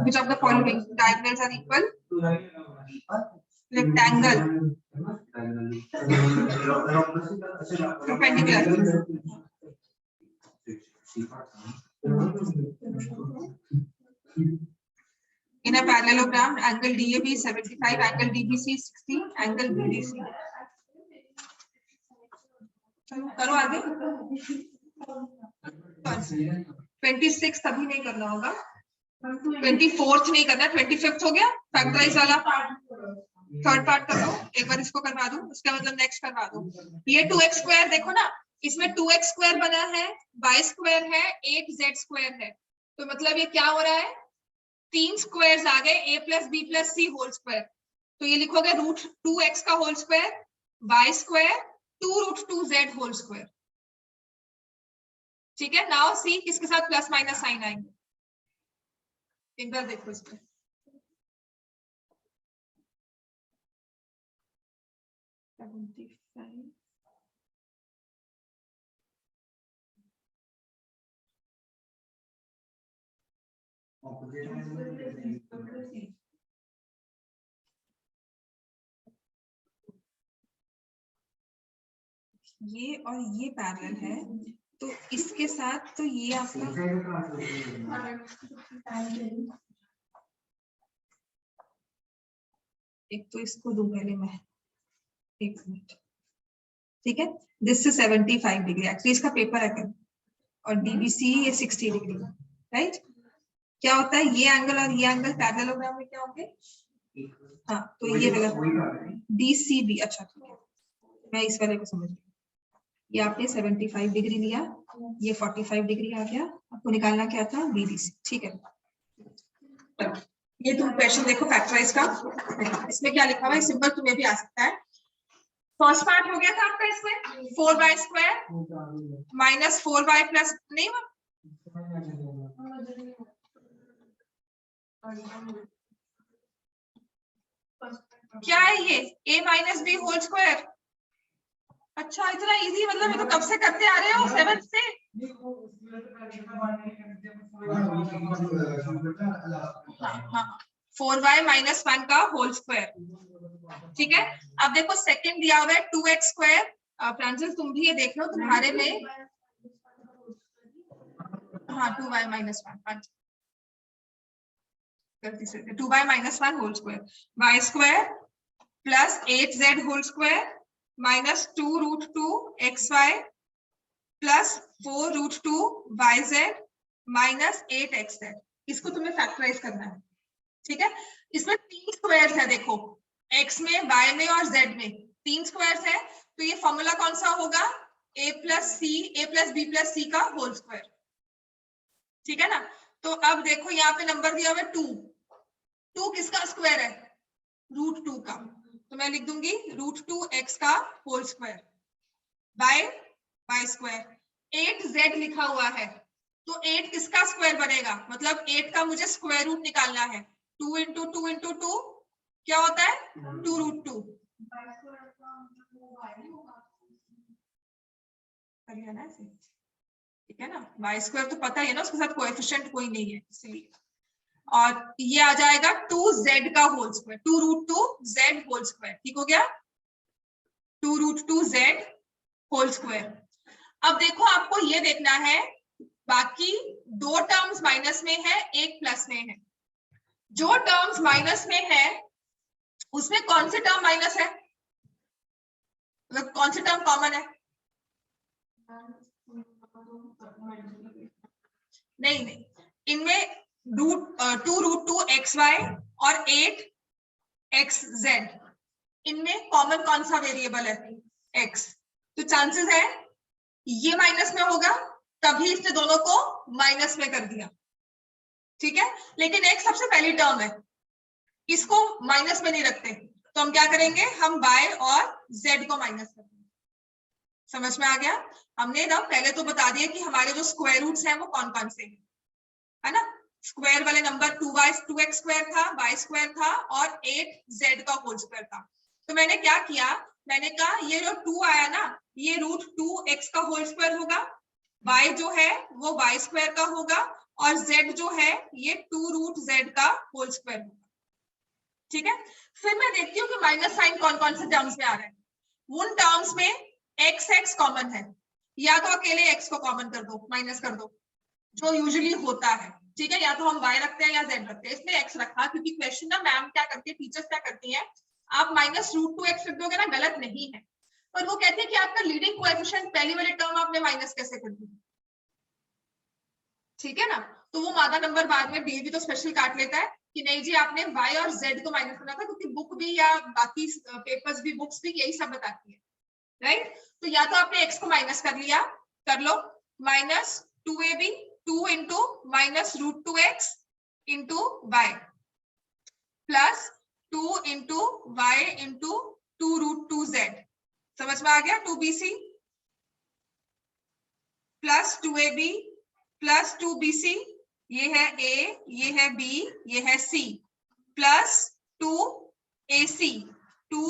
Which of the following diagonals are equal? Rectangle, perpendicular. In a parallelogram, angle DAB is 75, angle DBC is 60, angle BDC. करो आगे। 26 अभी नहीं करना होगा, 24th नहीं करना, 25th हो गया फैक्टराइज वाला। थर्ड पार्ट कर दो, एक बार इसको करवा दो, उसका मतलब नेक्स्ट करवा दो। ये 2x² देखो ना, इसमें 2x² बना है, y² है, 8z² है, तो मतलब ये क्या हो रहा है 3 स्क्वायर्स आ गए, a + b + c whole square. तो ये लिखोगे √2x का whole square, y² 2√2z whole square. ठीक है, नाउ सी किसके साथ प्लस माइनस साइन आएंगे, एक बार देखो इसमें। ये और ये पैरेलल है, तो इसके साथ तो ये आपका एक तो इसको दूं पहले मैं, एक मिनट, ठीक है। दिस इज 75 डिग्री, एक्चुअली इसका पेपर है कल, और डीबीसी ये 60 डिग्री, राइट। क्या होता है ये एंगल और ये एंगल पैरेललोग्राम में क्या होंगे, हाँ तो ये वाला डीसीबी, अच्छा ठीक है, मैं इस वाले को समझ गई। ये आपने 75 डिग्री लिया, ये 45 डिग्री आ गया, आपको निकालना क्या था बीडीसी, ठीक है। ये तुम क्वेश्चन देखो फैक्टराइज का, इसमें क्या लिखा हुआ है, सिंपल तुम्हें भी आ सकता है। फर्स्ट पार्ट हो गया था आपका इसमें 4y square minus 4y plus नहीं हुआ? क्या है ये a minus b whole square? अच्छा इतना इजी, मतलब ये तो कब से करते आ रहे हो 7th से। हाँ 4y माइनस 1 का होल स्क्वायर, ठीक है। अब देखो सेकंड दिया हुआ है 2x स्क्वायर। फ्रांसिस तुम भी ये देख लो तुम्हारे में, हाँ 2y माइनस 1 गलती से 2y minus 1 whole square, y square plus 8z whole square minus 2 root 2 xy plus 4 root 2 yz minus 8xz। इसको तुम्हें फैक्टराइज करना है, ठीक है। इसमें 3 स्क्वायर्स है, देखो x में, y में और z में 3 स्क्वायर्स है, तो ये फॉर्मूला कौन सा होगा? a plus b plus c का होल स्क्वायर, ठीक है ना। तो अब देखो यहाँ पे नंबर दिया हुआ है 2 किसका स्क्वायर है? रूट 2 का, तो मैं लिख दूंगी रूट 2x का whole square by y square. 8z लिखा हुआ है, तो 8 किसका स्क्वायर बनेगा? मतलब 8 का मुझे स्क्वायर रूट निकालना है। 2 इंटू 2 इंटू 2 क्या होता है? 2 रूट 2। ठीक है ना, y स्क्वायर तो पता ही है ना, उसके साथ कोएफिशिएंट कोई नहीं है इसलिए। और ये आ जाएगा 2z का whole square, 2 root 2 z whole square, ठीक हो गया, 2 रूट 2 z होल स्क्वायर। अब देखो आपको ये देखना है, बाकी 2 टर्म्स माइनस में है, एक प्लस में है। जो टर्म्स माइनस में है उसमें कौन से टर्म माइनस है, मतलब कौन से टर्म कॉमन है? नहीं नहीं, इनमें 2 रूट 2 xy और 8 xz, इनमें कॉमन कौन सा वेरिएबल है? x। तो चांसेस है ये माइनस में होगा, तभी इसने दोनों को माइनस में कर दिया, ठीक है। लेकिन x सबसे पहली टर्म है, इसको माइनस में नहीं रखते, तो हम क्या करेंगे? हम y और z को माइनस कर देंगे। समझ में आ गया? हमने ना पहले तो बता दिया कि हमारे जो स्क्वायर रूट्स हैं वो कौन कौन से हैं, है ना। स्क्वायर वाले नंबर 2x स्क्वायर था, y स्क्वायर था और 8z का होल स्क्वायर था। तो मैंने क्या किया, मैंने कहा ये जो 2 आया ना, ये रूट 2x का होल स्क्वायर होगा, y जो है वो y स्क्वायर का होगा और z जो है ये 2 रूट z का होल स्क्वायर होगा, ठीक है। फिर मैं देखती हूँ कि माइनस साइन कौन कौन से टर्म्स में आ रहा है। उन टर्म्स में x कॉमन है, या तो अकेले x को कॉमन कर दो, माइनस कर दो, जो यूजुअली होता है, ठीक है। या तो हम y रखते हैं या z रखते हैं, इसलिए x रखा क्योंकि क्वेश्चन ना मैम क्या करती है, टीचर्स क्या करती हैं, आप माइनस रूट 2x लिख दोगे ना, गलत नहीं है, पर वो कहते हैं कि आपका लीडिंग कोएफिशिएंट पहली वाली टर्म आपने माइनस कैसे कर दी, ठीक है ना। तो वो मादा नंबर बाद में डी भी तो स्पेशल काट लेता है कि नहीं जी आपने y और z को माइनस करना था, क्योंकि बुक भी या बाकी पेपर्स भी, बुक्स भी यही सब बताती है, राइट। तो या तो आपने x को माइनस कर लिया, कर लो, minus 2ab 2 into minus root 2x into y plus 2 into y into 2 root 2z। समझ में आ गया? 2bc plus 2ab plus 2bc, ये है a, ये है b, ये है c, plus 2ac 2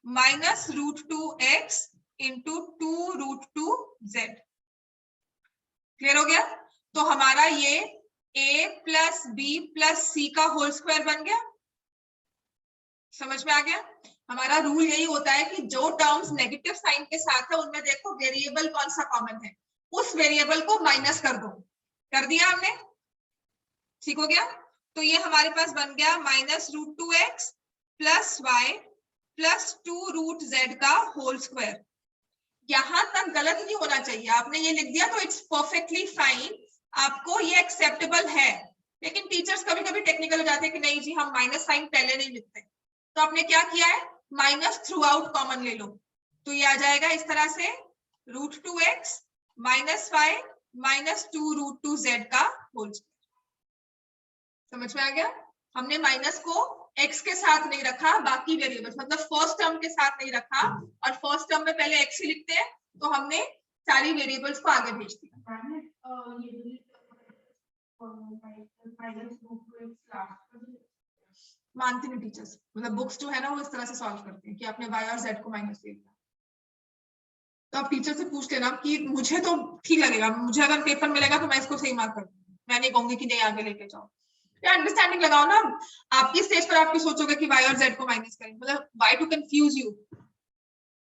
minus root 2x into 2 root 2z। Clear हो गया? तो हमारा ये a plus b plus c का होल स्क्वायर बन गया। समझ में आ गया? हमारा रूल यही होता है कि जो टर्म्स नेगेटिव साइन के साथ है उनमें देखो वेरिएबल कौन सा कॉमन है, उस वेरिएबल को माइनस कर दो। कर दिया हमने, ठीक हो गया। तो ये हमारे पास बन गया minus root 2x plus y plus 2 root z का होल स्क्वायर। यहां तक गलत नहीं होना चाहिए, आपने ये लिख दिया तो इट्स परफेक्टली फाइन, आपको ये एक्सेप्टेबल है। लेकिन टीचर्स कभी कभी टेक्निकल हो जाते हैं कि नहीं जी हम माइनस साइन पहले नहीं लिखते, तो आपने क्या किया है, माइनस थ्रू आउट कॉमन ले लो, तो ये आ जाएगा इस तरह से root 2x minus y minus 2 root 2z का होल स्क्वायर। समझ में आ गया? हमने माइनस को x के साथ नहीं रखा बाकी वेरिएबल्स, मतलब फर्स्ट टर्म के साथ नहीं रखा, और फर्स्ट टर्म में पहले x ही लिखते हैं, तो हमने सारी वेरिएबल्स को आगे भेज दिया। मानती नहीं टीचर्स, मतलब बुक्स जो है ना वो इस तरह से सॉल्व करते हैं कि आपने y और z को माइनस ले लिया। तो आप टीचर से पूछ लेना कि मुझे तो ठीक लगेगा, मुझे अगर पेपर मिलेगा तो मैं इसको सही मार्क कर दूंगी, मैं नहीं कहूंगी कि नहीं आगे लेके जाओ। अंडरस्टैंडिंग लगाओ ना, आपकी स्टेज पर आपकी सोचोगे कि y और z को माइनस करें, मतलब why to confuse you।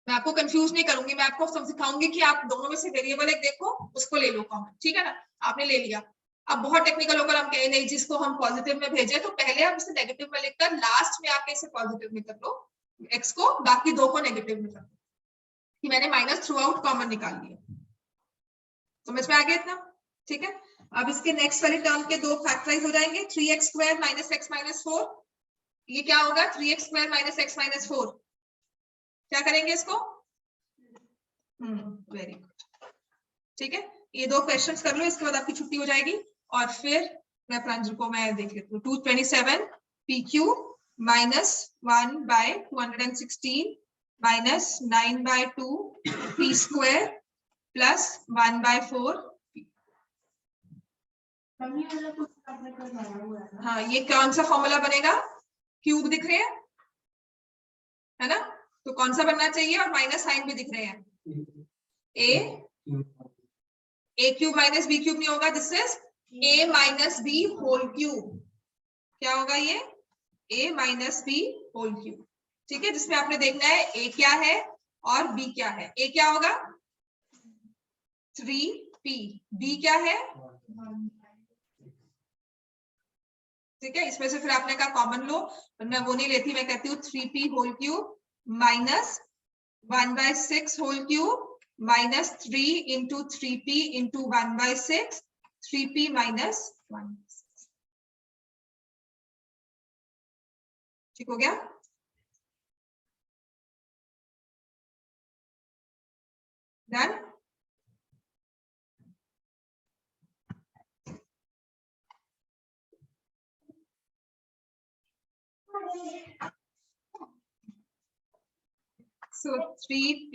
मैं आपको कंफ्यूज नहीं करूंगी, मैं आपको सिखाऊंगी कि आप दोनों में से वेरिएबल एक देखो, उसको ले लो कॉमन, ठीक है ना। आपने ले लिया, अब बहुत टेक्निकल होकर हम कहें नहीं जिसको हम पॉजिटिव में भेजे तो पहले हम इसे नेगेटिव में लिखकर लास्ट में आके इसे पॉजिटिव में कर लो x को, बाकी दो को नेगेटिव में कर दो, कि मैंने माइनस थ्रू आउट कॉमन निकाल लिया। समझ में आ गया इतना, ठीक है। अब इसके नेक्स्ट वाले टर्म के दो फैक्टराइज हो जाएंगे, 3x square minus x minus 4, ये क्या होगा 3x square minus x minus 4, क्या करेंगे इसको, वेरी गुड, ठीक है। ये दो क्वेश्चंस कर लो, इसके बाद आपकी छुट्टी हो जाएगी, और फिर मैं प्रांजल को मैं देख लेती हूँ। 227 PQ minus 1/216 minus 9/2 P square plus 1/4। हाँ, ये कौन सा फॉर्मूला बनेगा, क्यूब दिख रहे हैं है ना, तो कौन सा बनना चाहिए, और माइनस साइन भी दिख रहे हैं, a cube minus b cube नहीं होगा, this is a minus b whole cube. क्या होगा ये, a minus b whole cube, ठीक है, जिसमें आपने देखना है a क्या है और b क्या है। a क्या होगा 3p, b क्या है, ठीक है। इसमें से फिर आपने कहा कॉमन लो, मैं वो नहीं लेती, मैं कहती हूँ 3p whole cube minus 1/6 whole cube minus 3 into 3p into 1/6, 3p minus 1, ठीक हो गया। डन। सो 3p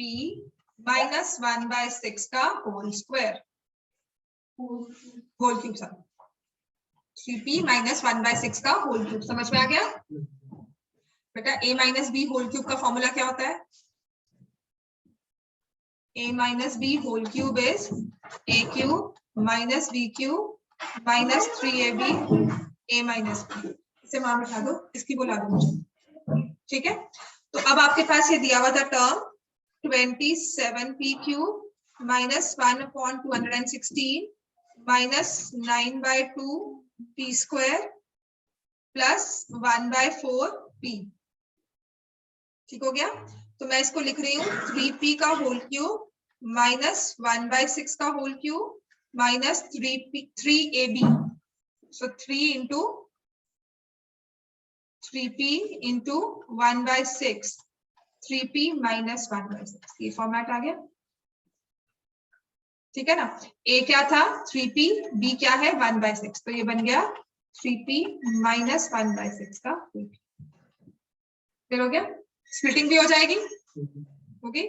माइनस 1/6 का whole square, whole cube, sir 3p minus 1/6 का होल क्यूब, समझ में आ गया बेटा। a minus b whole cube का फॉर्मूला क्या होता है, a minus b whole cube is a cube minus b cube minus 3ab a minus b। इसे मान बिठा दो, इसकी बुला दो मुझे, ठीक है। तो अब आपके पास ये दिया हुआ था term 27p cube minus 1/216 minus 9/2 p square plus 1/4p, ठीक हो गया। तो मैं इसको लिख रही हूँ 3p का होल क्यूब माइनस 1/6 का होल क्यूब माइनस 3ab, सो 3 into 3p into 1/6, 3p minus 1/6, ये फॉर्मेट आ गया, ठीक है ना। a क्या था 3p, b क्या है 1/6, तो ये बन गया 3p माइनस 1/6 का होल क्यूब, फिर हो गया। स्प्लिटिंग भी हो जाएगी, होगी,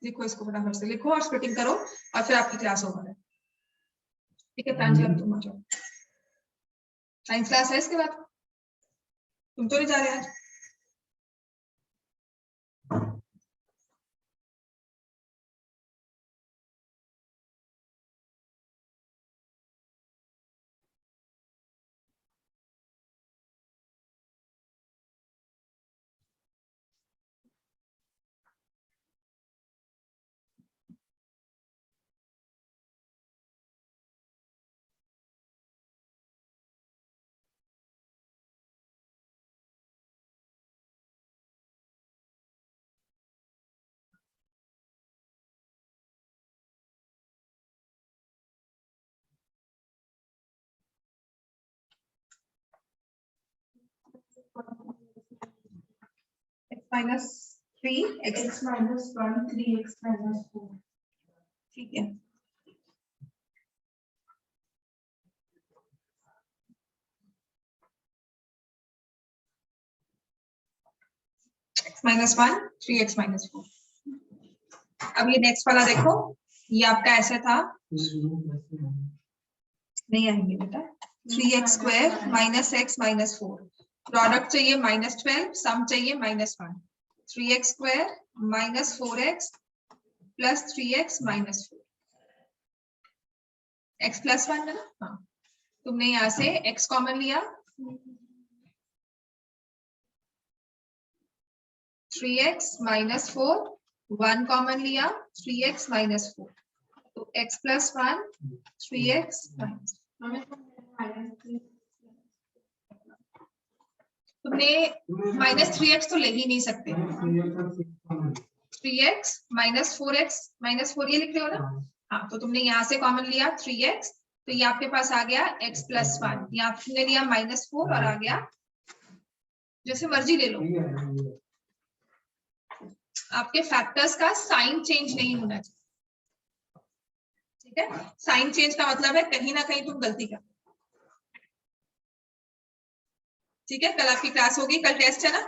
लिखो इसको फटाफट से लिखो और स्प्लिटिंग करो, और फिर आपकी क्लास ओवर है, ठीक है। प्रांजल तुम आ जाओ, साइंस क्लास है इसके बाद, तुम तो नहीं जा रहे आज। x minus 3 x minus 1 3x minus 4, ठीक है। Minus 1 3x minus 4। अब ये नेक्स्ट वाला देखो, ये आपका ऐसा था, नहीं आएंगे बेटा, 3x square minus x minus 4, product चाहिए माइनस 12, सम चाहिए minus 1, 3x square minus 4x plus 3x minus 4, x plus 1 है ना। हाँ, तुमने यहाँ से x कॉमन लिया, 3x माइनस 4, 1 कॉमन लिया, 3x माइनस 4, तो x प्लस 1 3x माइनस, तुमने माइनस 3x तो ले ही नहीं सकते, 3x माइनस 4x माइनस 4 ये लिख रहे हो ना। हाँ, तो तुमने यहाँ से कॉमन लिया 3x, तो ये आपके पास आ गया x प्लस 1, यहाँ तुमने लिया माइनस 4 और आ गया, जैसे मर्जी ले लो, आपके फैक्टर्स का साइन चेंज नहीं होना चाहिए, ठीक है। साइन चेंज का मतलब है कहीं ना कहीं तुम गलती कर, ठीक है। कल आपकी क्लास होगी, कल टेस्ट है ना।